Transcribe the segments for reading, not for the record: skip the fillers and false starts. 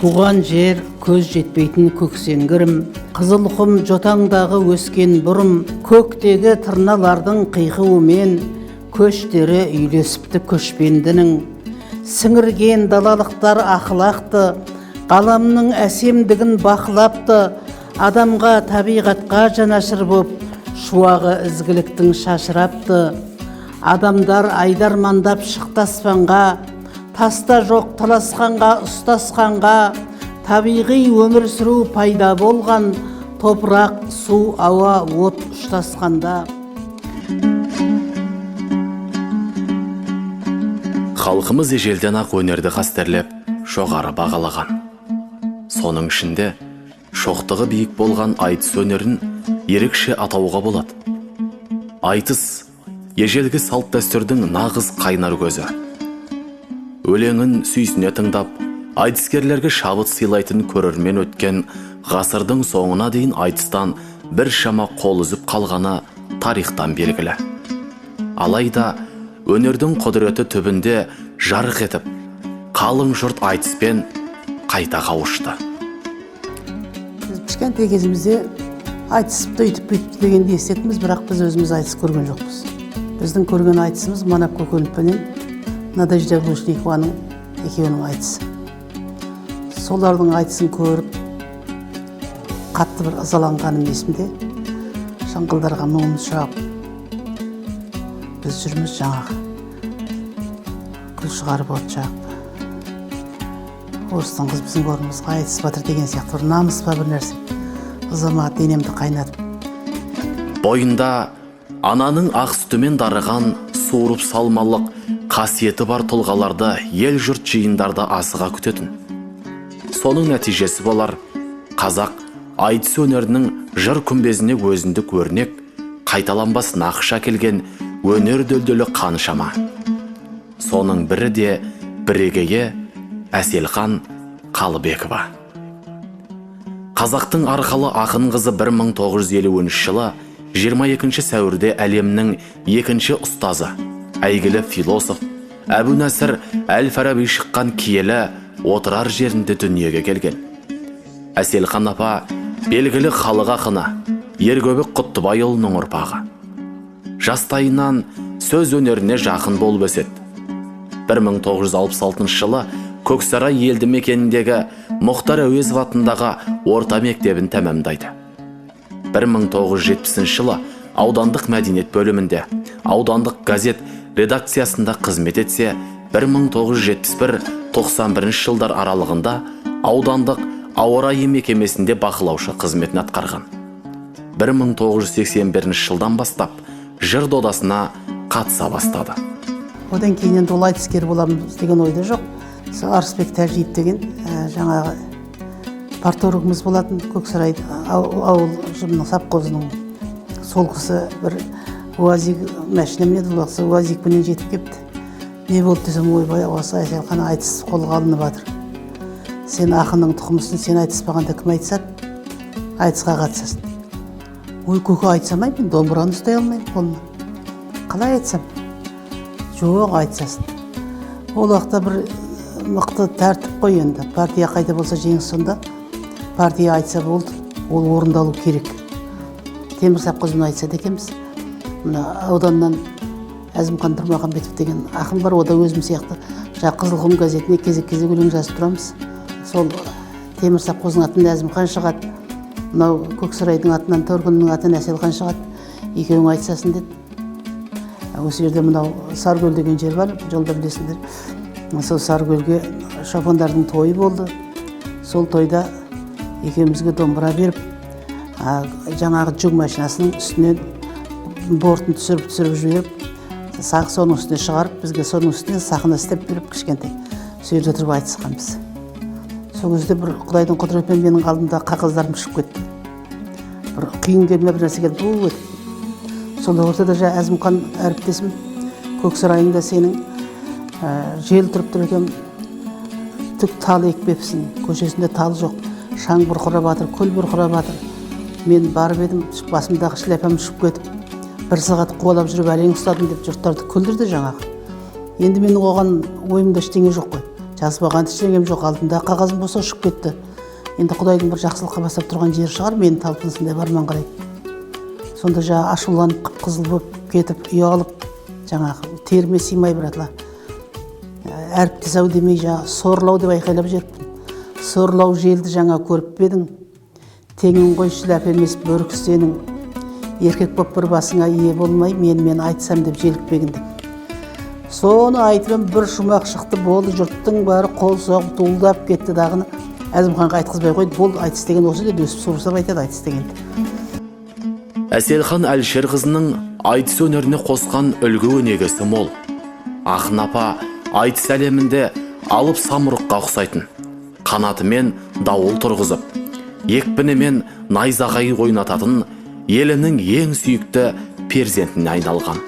Туған жер көз жетпейтін көксеңгірім, қызылқұм жотаңдағы өскен бұрым, көктегі тырналардың қиқуымен көштері үйлесіпті көшпендінің. Сіңірген далалықтар ақылақты, ғаламның әсемдігін бақылапты, адамға табиғатқа жанашыр боп, шуағы ізгіліктің шашырапты. Адамдар айдармандап шықты аспанға, таста жоқ таласқанға, ұстасқанға, табиғи өмір сүру пайда болған, топырақ, су, ауа, от ұштасқанда. Халқымыз ежелден ақ өнерді қастерлеп, жоғары бағалаған. Соның ішінде шоқтығы биік болған айтыс өнерін ерекше атауға болады. Айтыс ежелгі салт дәстүрдің нағыз қайнар көзі. Өлеңін сүйсіне тыңдап, айтыскерлерге шабыт сыйлайтын көрермен өткен ғасырдың соңына дейін айтыстан бір шама қол үзіп қалғаны тарихтан белгілі. Алайда өнердің құдіреті түбінде жарық етіп, қалың жұрт айтыспен қайта қауышты. Біз кішкентай кезімізде айтысыпты үйтіп дегенді естетіміз, бірақ біз өзіміз айтыс көрген жоқпыз. Біздің көрген айтысымыз Манап Көкөнов Надежда Грушникованың екеуінің айтысы. Солардың айтысын көріп, қатты бір ызаланғаным есімде. Шаңғылдарға мұңымыз шағып, біз жүрміз жаңағы. Күл шығарып от жағып. Орыстың қыз біздің орнымызға айтыс батыр деген сияқты бір намыс па бір нәрсе. Ызама денемді қайнатып. Бойында ананың ақ сүтімен дарыған суырып салмалық қасиеті бар тұлғаларды ел жұрт жиындарда асыға күтетін. Соның нәтижесі болар, қазақ айтыс өнерінің жыр күмбезіне өзіндік өрнек, қайталанбас нақыш әкелген өнер дөлдөлі қаншама. Соның бірі де бірегейі Әселхан Қалыбекова. Қазақтың арқалы ақын қызы 1953 жылы 22 сәуірде әлемнің екінші ұстазы, әйгілі философ Әбу Насыр Әл-Фараби шыққан киелі отырар жерінде дүниеге келген. Әселхан апа белгілі халық ақыны Ергөбек Құттыбайұлының ұрпағы. Жастайынан сөз өнеріне жақын болып өседі. 1966 жылы Көксарай елді мекеніндегі Мұхтар Әуезов атындағы орта мектебін тәмамдайды. 1970 жылы аудандық мәдениет бөлімінде, аудандық газет редакциясында қызмет етсе, 1971-91 жылдар аралығында аудандық ауа райы мекемесінде бақылаушы қызметін атқарған. 1981 жылдан бастап жыр додасына қатыса бастады. Одан кейін енді ол айтыскер боламыз деген ойда жоқ. Арысбек Тәжиев деген жаңағы парторгымыз болатын Көксарай ауыл ұжымының совхозының сол кісі бір УАЗик машинамне дулақсы УАЗикпенен жетіп кепті. Не болды десем, ойбай, осы Әселхан айтыс қолға алынып жатыр. Сен ақынның тұқымысың, сен айтыспағанда кім айтысады? Айтысқа қатысасың. Ой, көке айтсамай, мен домбыраны ұстай алмаймын қолыма. Қалай айтсам? Жоқ, айтысасың. Ол уақытта бір мықты тәртіп қой енді. Партия қайда болса жеңіс сонда. Партия айтса болды, ол орындалу керек. Темір Сапқызын айтса екенбіз. Мына ауданнан Әзімхан Тұрмағанбетов деген ақын бар, ода өзім сияқты. Қызылқұм газетіне кезек-кезек өлең жазып тұрамыз. Сол Темір Сапқызын атынан Әзімхан шығады. Мынау Көксарайдың атынан Торғынның атынан Әселхан шығады. Екеуің айтысасын деді. Осы жерде мынау Саркөл деген жер бар, жолда білесіңдер. Сол Саркөлге шопандардың тойы болды. Сол тойда екеумізге домбыра беріп, жаңағы жүк машинасының үстінен бортын түсіріп жіберіп, сақ соның үстіне шығарып, бізге соның үстіне сахна істеп беріп кішкентай. Сол жерде тұрып айтысқанбыз. Сол кезде бір Құдайдың құдіретімен менің алдымда қағаздарым шығып кетті. Бір қиын келме бір нәрсе келді, бұл өтті. Сонда ортада Әзімхан әріптесім, Көксарайыңда сенің жел тұрып тұр екен, түк тал екпепсің, көшесінде тал жоқ, шаң бұрқырап жатыр, көл бұрқырап жатыр. Мен барып едім, басымдағы шляпам ұшып кетіп, бір сағат қуалап жүріп әлең ұстадым деп жұрттарды күлдірді жаңағы. Енді менің оған ойымда ештеңе жоқ қой. жазбаған ештеңем жоқ, алдында қағазым болса ұшып кетті. Енді Құдайдың бір жақсылыққа бастап тұрған жері шығар, менің талпынысымдай барман қарай. Сонда жаңағы ашуланып, қып-қызыл болып кетіп, ұялып, жаңағы теріме сыймай біратла. Әріптес ау демей жаңағы сорлау деп айқайлап жүріппін. Сорлау желді жаңа көріп бедің. Теңін қойшы ләп емес бөрік сенің. Еркек боп бір басыңа ие болмай, мен айтсам деп желікпегін деп. Соны айтып бір шумақ шықты, болды, жұрттың бәрі қол соғып туылдап кетті дағыны. Әзімханға айтқызбай қойды, болды, айтыс деген осы деді, өсіп сұрсап айтады айтыс дегенді. Әселхан Әлшер қызының айтыс өнеріне қосқан үлгі өнегесі мол. Ақын апа айтыс әлемінде алып самұрыққа ұқсайтын. Қанатымен дауыл тұрғызып, екпінімен найзағай ойнататын елінің ең сүйікті перзентіне айналған.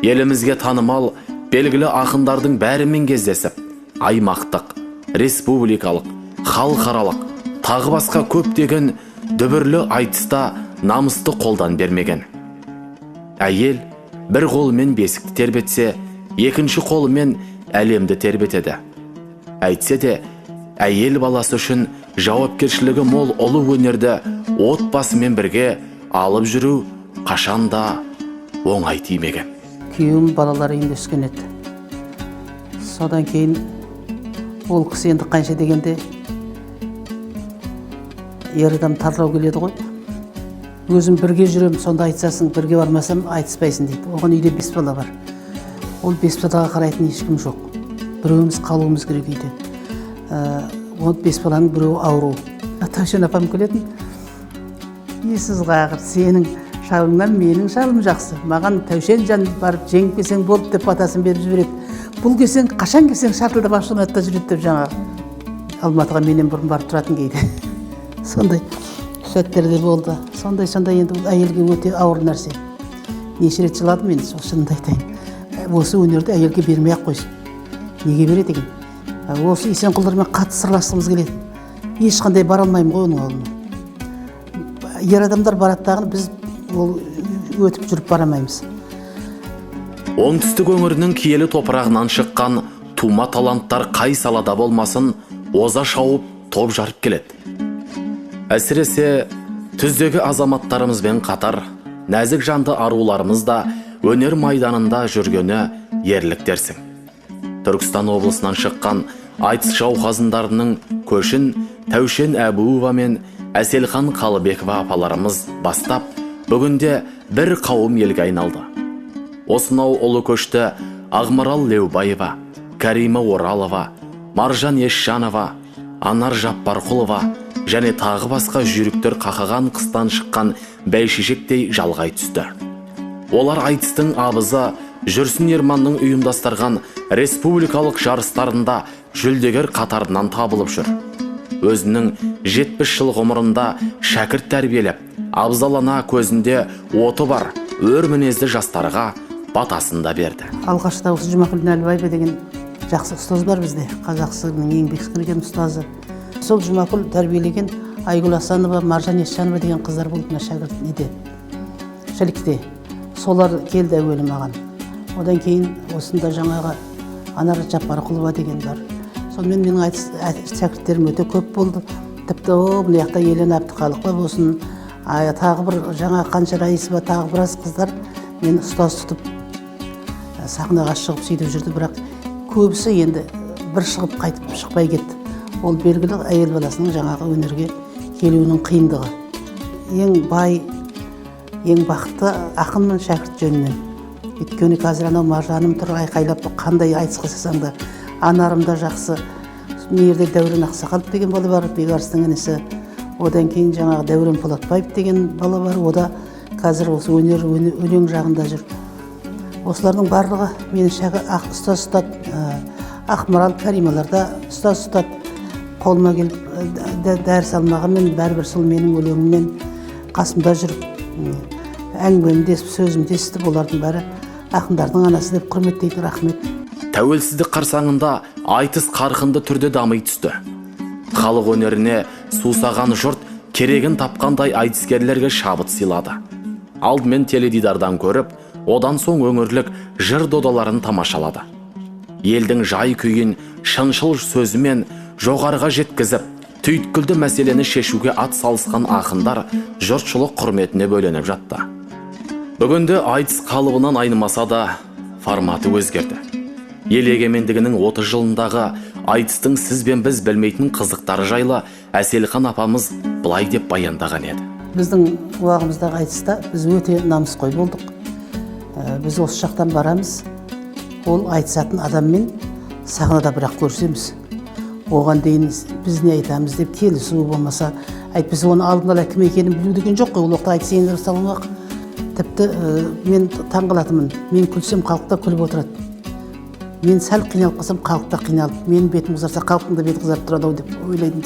Елімізге танымал белгілі ақындардың бәрімен кездесіп, аймақтық, республикалық, халықаралық, тағы басқа көптеген дүбірлі айтыста намысты қолдан бермеген. Әйел бір қолымен бесікті тербетсе, екінші қолымен әлемді тербетеді. Әйтсе де, әйел баласы үшін жауапкершілігі мол ұлы өнерді отбасымен бірге алып жүру қашанда оңай тимеген. Күйеуім балалары үйінде өскен еді. Содан кейін ол кісі енді қанша дегенде ер адам тарлау келеді ғой. Өзім бірге жүрем, сонда айтсасың, бірге бармасам айтыспайсың дейді. Оған үйде 5 бала бар. Ол 5 балаға қарайтын ешкім жоқ. Біреуіміз қалуымыз керек үйде. Ол 5 баланың біреуі ауру. Тәушен апам келетін. Есіз қағыр, сенің шалыңнан менің шалым жақсы. Маған Тәушен жан барып жеңіп келсең болды деп батасын беріп жібереді. Бұл келсең, қашан келсең шартылдап ашылматта жүреді деп жаңағы Алматыға менен бұрын барып тұратын кейде. Сондай сәттерде болды. Сондай енді бұл әйелге өте ауыр нәрсе. Неше рет жыладым мен, шынымды айтайын. Осы өнерді әйелге бермей-ақ қойсын. Неге береді екен? Осы Есенқұлдармен қатты сырласқымыз келеді. Ешқандай бара алмаймын ғой оның алдына. Ер адамдар бараттағын біз ол өтіп жүріп барамаймыз. Оңтүстік өңірінің киелі топырағынан шыққан тума таланттар қай салада болмасын, оза шауып топ жарып келеді. Әсіресе түздегі азаматтарымызбен қатар нәзік жанды аруларымыз да өнер майданында жүргені ерлік дерсің. Түркістан облысынан шыққан айтыс жауқазындарының көшін Тәушен Әбуова мен Әселхан Қалыбекова апаларымыз бастап, бүгінде бір қауым елге айналды. Осынау ұлы көшті Ағмарал Леубаева, Кәрима Оралова, Маржан Есжанова, Анар Жаппарқұлова және тағы басқа жүйріктер қақаған қыстан шыққан бәйшешектей жалғай түсті. Олар айтыстың абызы Жүрсін Ерманның ұйымдастырған республикалық жарыстарында жүлдегер қатарынан табылып жүр. Өзінің 70 жыл ғұмырында шәкірт тәрбиелеп, абзалана көзінде оты бар өр мінезді жастарға батасын да берді. Алғашта осы Жұмақұл Нәлібаева деген жақсы ұстаз бар бізде, қазақ сср-ның еңбек сіңірген ұстазы. Сол Жұмақұл тәрбиелеген Айгүл Асанова, Маржан Есжанова деген қыздар болды мына шәкірт неде, шәлікте. Солар келді әуелі маған. Одан кейін осында жаңағы Анар Жаппарқұлова деген бар. Сонымен менің шәкірттерім өте көп болды. Тіпті бұл жақта Елена Әбдіқалықова болсын, тағы бір жаңа Қанша Раисова, тағы біраз қыздар мені ұстаз тұтып сахнаға шығып сөйтіп жүрді, бірақ көбісі енді бір шығып қайтып шықпай кетті. Ол белгілі әйел баласының жаңағы өнерге келуінің қиындығы. Ең бай, ең бақытты ақынмын шәкірт жөнінен. Өйткені қазір анау Маржаным тұр айқайлап, қандай айтыс қылсаң да, Анарым да жақсы. Мерде Дәурен Ақсақалов деген бала бар, Бекарыстың інісі. Одан кейін жаңағы Дәурен Полатбаев деген бала бар. Ода қазір осы өлең жағында жүр. Осылардың барлығы мені ұстаз ұстады. Ақмарал, Кәрималарда ұстаз ұстады. Қолыма келіп дәріс алмағанмен бәрібір сол менің өлеңіммен қасымда жүріп, әңгімемді естіп, сөзімді естіп, олардың бәрі ақындардың анасы деп құрметтейді. Рахмет. Тәуелсіздік қарсаңында айтыс қарқынды түрде дамый түсті. Халық өнеріне сусаған жұрт керегін тапқандай айтыскерлерге шабыт сыйлады. Алдымен теледидардан көріп, одан соң өңірлік жыр додаларын тамашалады. елдің жай күйін шыншыл сөзімен жоғарыға жеткізіп, түйткілді мәселені шешуге ат салысқан ақындар жұртшылық құрметіне бөленіп жатты. Бүгінде айтыс қалыбынан айнымаса да, форматы өзгерді. Ел егемендігінің 30 жылындағы айтыстың сіз бен біз білмейтін қызықтары жайлы Әселхан апамыз былай деп баяндаған еді. Біздің уағымыздағы айтыста біз өте намысқой болдық. Біз осы жақтан барамыз, ол айтысатын адаммен сахнада бірақ көрсеміз. Оған дейін біз не айтамыз деп келісу болмаса, біз оны алдын ала кім екенін білу деген жоқ қой. Ол уақытта айтыс ендіріп салынбақ. Тіпті мен таңғалатынмын. Мен күлсем, халықта күліп отырады. Мен сәл қиналып қалсам, халықта қиналып, мен бетім қызарса, халықтың да беті қызарып тұрады деп ойлайтын.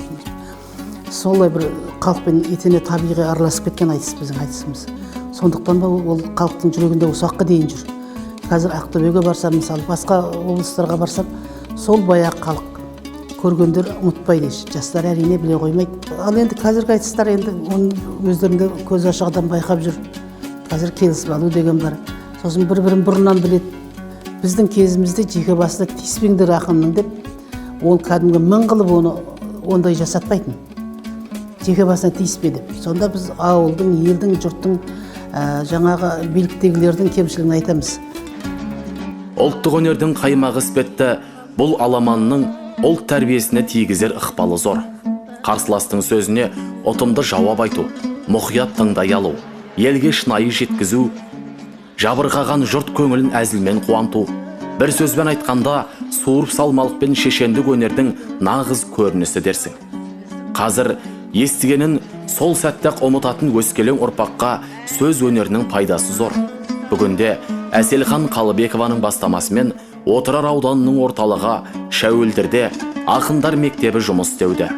Солай бір халықпен етене табиғи араласып кеткен айтыс біздің айтысымыз. Сондықтан ба ол халықтың жүрегінде осы уақытқа дейін жүр. Қазір Ақтөбеге барсам, мысалы басқа облыстарға барсам, сол баяғы халық көргендер ұмытпайды. Жастар әрине біле қоймайды. Ал енді қазіргі айтыстар енді өздерінде көз ашығыдан байқап жүр. Қазір келісіп алу деген бар. Сосын бір-бірін бұрыннан біледі. Біздің кезімізде жеке басына тиіспеңдер ақынның деп, ол кәдімгі мың қылып оны ондай жасатпайтын. Жеке басына тиіспе деп. Сонда біз ауылдың, елдің, жұрттың, жаңағы биліктегілердің кемшілігін айтамыз. Ұлттық өнердің қаймағы іспетті бұл аламанның ұлт тәрбиесіне тигізер ықпалы зор. Қарсыластың сөзіне ұтымды жауап айту, мұқият тыңдай алу, елге шынайы жеткізу, жабырқаған жұрт көңілін әзілмен қуанту, бір сөзбен айтқанда суырып салмалықпен шешендік өнердің нағыз көрінісі дерсің. Қазір естігенін сол сәттек ұмытатын өскелең ұрпаққа сөз өнерінің пайдасы зор. Бүгінде Әселхан Қалыбекованың бастамасымен Отырар ауданының орталығы Шәуілдірде ақындар мектебі жұмыс істеуде.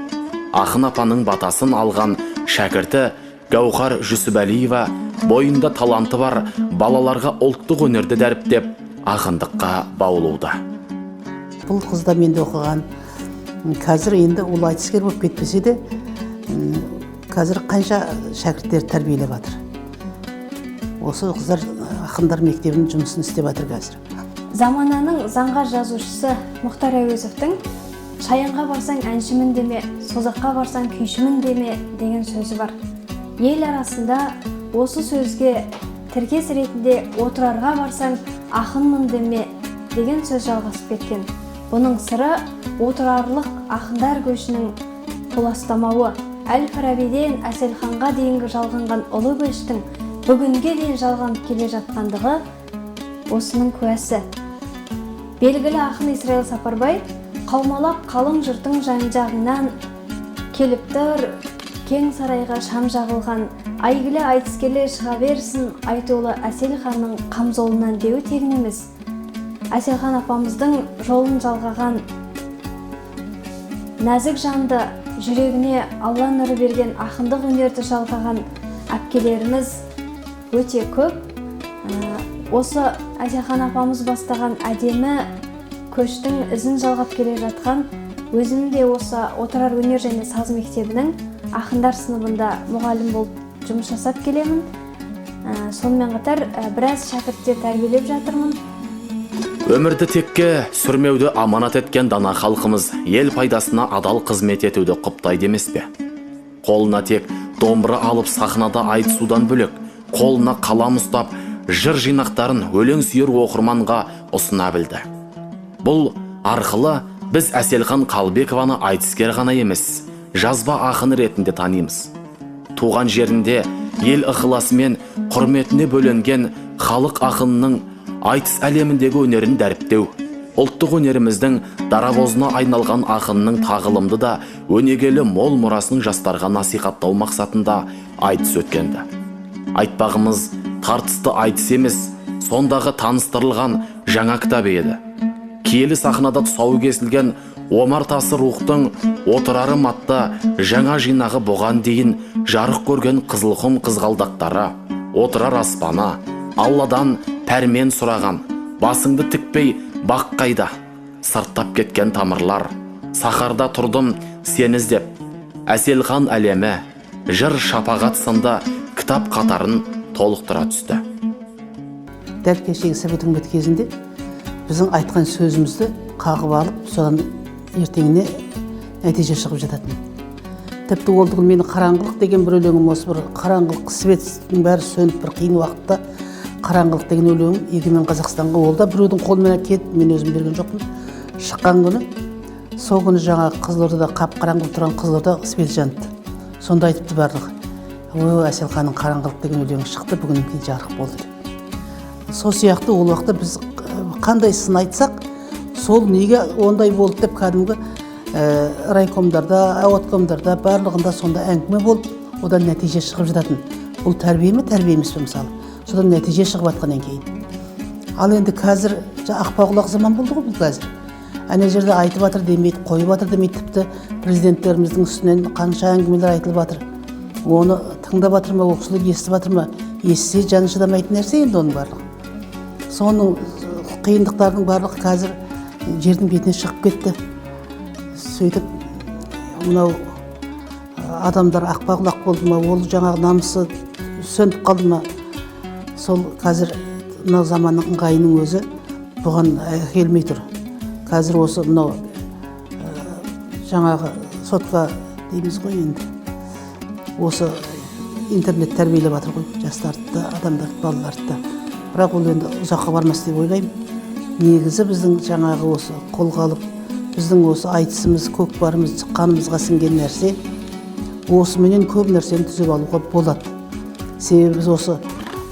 Ақын апаның батасын алған шәкірті Гаухар Жүсіпәлиева бойында таланты бар балаларға ұлттық өнерді дәріптеп, ақындыққа баулуда. Бұл қызда менде оқыған. Қазір енді ол айтыскер болып кетпесе де, қазір қанша шәкірттер тәрбиелеп жатыр. Осы қыздар ақындар мектебінің жұмысын істеп жатыр қазір. Замананың заңғар жазушысы Мұхтар Әуезовтің «Шаянға барсаң әншімін деме, созаққа барсаң күйшімін деме» деген сөзі бар. Ел арасында осы сөзге тіркес ретінде «Отырарға барсаң ақынмын деме» деген сөз жалғасып кеткен. Бұның сыры отырарлық ақындар көшінің толастамауы, Әл-Фарабиден Әселханға дейінгі жалғанған ұлы көштің бүгінге дейін жалғанып келе жатқандығы осының куәсі. Белгілі ақын Исраил Сапарбай қаумалап қалың жұртың жан-жағынан келіп тұр, кең сарайға шам жағылған, айгілі айтыскерлер шыға берсін айтулы Әселханның қамзолынан деуі тегін емес. Әселхан апамыздың жолын жалғаған, нәзік жанды, жүрегіне Алла нұры берген ақындық өнерді жалғаған әпкелеріміз өте көп. Осы Әселхан апамыз бастаған әдемі көштің ізін жалғап келе жатқан, өзім де осы Отырар өнер және саз мектебінің ақындар сыныбында мұғалім болып жұмыс жасап келемін. Сонымен қатар біраз шәкірттер тәрбиелеп жатырмын. Өмірді текке сүрмеуді аманат еткен дана халқымыз ел пайдасына адал қызмет етуді құптайды емес пе? Қолына тек домбыра алып сахнада айтысудан бөлек, қолына қалам ұстап, жыр жинақтарын өлең сүйер оқырманға ұсына білді. Бұл арқылы біз Әселхан Қалыбекованы айтыскер ғана емес, жазба ақын ретінде танимыз. Туған жерінде ел ықыласымен құрметіне бөленген халық ақынының айтыс әлеміндегі өнерін дәріптеу, ұлттық өнеріміздің дарабозына айналған ақынның тағылымды да өнегелі мол мұрасын жастарға насихаттау мақсатында айтыс өткенді. Айтпағымыз тартысты айтыс емес, сондағы таныстырылған жаңа кітап еді. Киелі сахнада тұсауы кесілген Омар Тасы Рухтың Отырарым атты жаңа жинағы бұған дейін жарық көрген Қызылқұм қызғалдақтары, Отырар аспаны, Алладан пәрмен сұраған, басыңды тікпей бақ қайда, сырттап кеткен тамырлар, сахарда тұрдым сен іздеп, Әселхан әлемі, жыр шапағат сынды кітап қатарын толықтыра түсті. Дәл кешегі совет үкіметі кезінде біздің айтқан сөзімізді қағып алып, содан ертеңіне нәтиже шығып жататын. Тіпті ол түгіл мені қараңғылық деген бір өлеңім осы, бір қараңғылық светтің бәрі сөніп бір қиын уақытта қараңғылық деген өлеңім Егемен Қазақстанға, ол да біреудің қолымен әкеліп, мен өзім берген жоқпын. Шыққан күні, сол күні жаңағы Қызылордада қап-қараңғы тұрған Қызылорда свет жанды. Сонда айтыпты барлығы. Ой, Әселханның қараңғылық деген өлеңі шықты, бүгін жарық болды. Сол сияқты ол уақытта біз қандай сын айтсақ, сол неге ондай болды деп кәдімгі райкомдарда, ауаткомдарда барлығында сонда әңгіме болып, одан нәтиже шығып жататын. Бұл тәрбие ме, тәрбие емес пе мысалы. Содан нәтиже шығып жатқаннан кейін. Ал енді қазір ақпа-құлақ заман болды ғой бұл қазір. Ана жерде айтып жатыр демейді, қойып жатыр демейді, тіпті президенттеріміздің үстінен қанша әңгімелер айтылып жатыр. Оны тыңдап жатыр ма, оқушылар естіп жатыр ма, естісе жаны шыдамайтын нәрсе енді оның барлығы. Соның қиындықтардың барлығы қазір жердің бетіне шығып кетті. Сөйтіп, мынау адамдар ақпа-құлақ болды ма, ол жаңағы намысы сөніп қалды ма, сол қазір мынау заманның ыңғайының өзі бұған келмей тұр. Қазір осы мынау жаңағы сотқа дейміз ғой енді. Осы интернет тәрбиелеп жатыр ғой жастарды да, адамдарды, балаларды да. Бірақ ол енді ұзаққа бармас деп ойлаймын. Негізі біздің жаңағы осы қолға алып, біздің осы айтысымыз, көкпарымыз, қанымызға сіңген нәрсе, осыменен көп нәрсені түзеп алуға болады. Себебі біз осы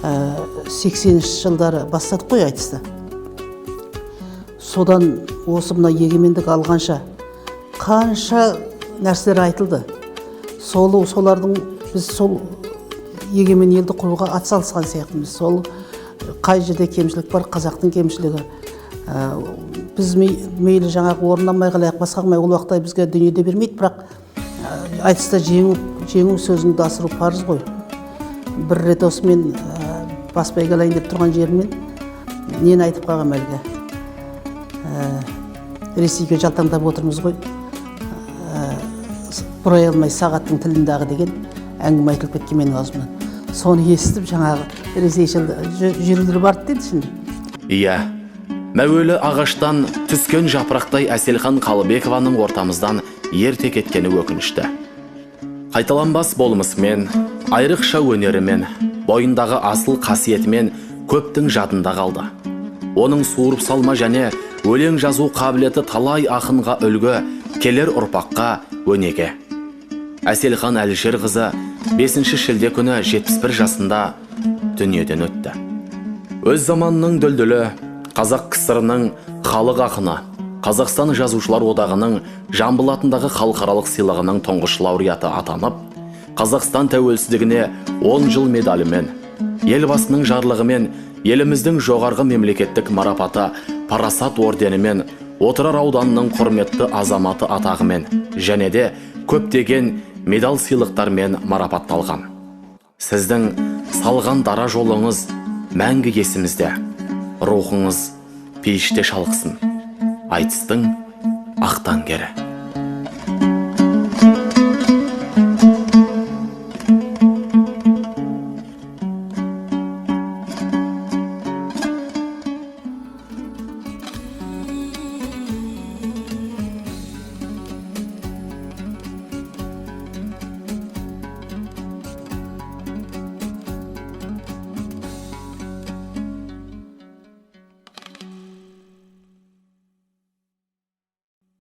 80-ші жылдары бастадық қой айтысты. Содан осы мына егемендік алғанша қанша нәрселер айтылды. Солардың біз сол егемен елді құруға атсалысқан сияқтымыз. Сол қай жерде кемшілік бар, қазақтың кемшілігі. Біз мейлі жаңағы орындамай қалайық, басқа қылмай, ол уақытта бізге дүниеде бермейді, бірақ айтыста жеңу сөзіңді асыру парыз ғой. Бір рет осы мен баспай қалайын деп тұрған жеріммен нені айтып қалғам әлгі. Ресейге жалтаңдап отырмыз ғой. Бұрай алмай сағаттың тіліндағы деген әңгіме айтылып кеткен менің аузымнан. Соны естіп жаңағы Ресейшіл жүрілдіріп барды деді şimdi. Иә, мәуелі ағаштан түскен жапырақтай Әселхан Қалыбекованың ортамыздан ерте кеткені өкінішті. Қайталанбас болмысымен, айрықша өнерімен, бойындағы асыл қасиетімен көптің жадында қалды. Оның суырып салма және өлең жазу қабілеті талай ақынға үлгі, келер ұрпаққа өнеге. Әселхан Әлішер қызы 5 шілде күні 71 жасында дүниеден өтті. Өз заманының дүлдүлі, Қазақ КСР-ның халық ақыны, Қазақстан Жазушылар Одағының Жамбыл атындағы халықаралық сыйлығының тұңғыш лауреаты атанып, Қазақстан тәуелсіздігіне 10 жыл медалімен, елбасының жарлығымен, еліміздің жоғарғы мемлекеттік марапаты Парасат орденімен, Отырар ауданының құрметті азаматы атағымен және де көптеген медал сыйлықтармен марапатталған. Сіздің салған дара жолыңыз мәңгі есімізде, рухыңыз пейіште шалқысын. Айтыстың ақтаңгері.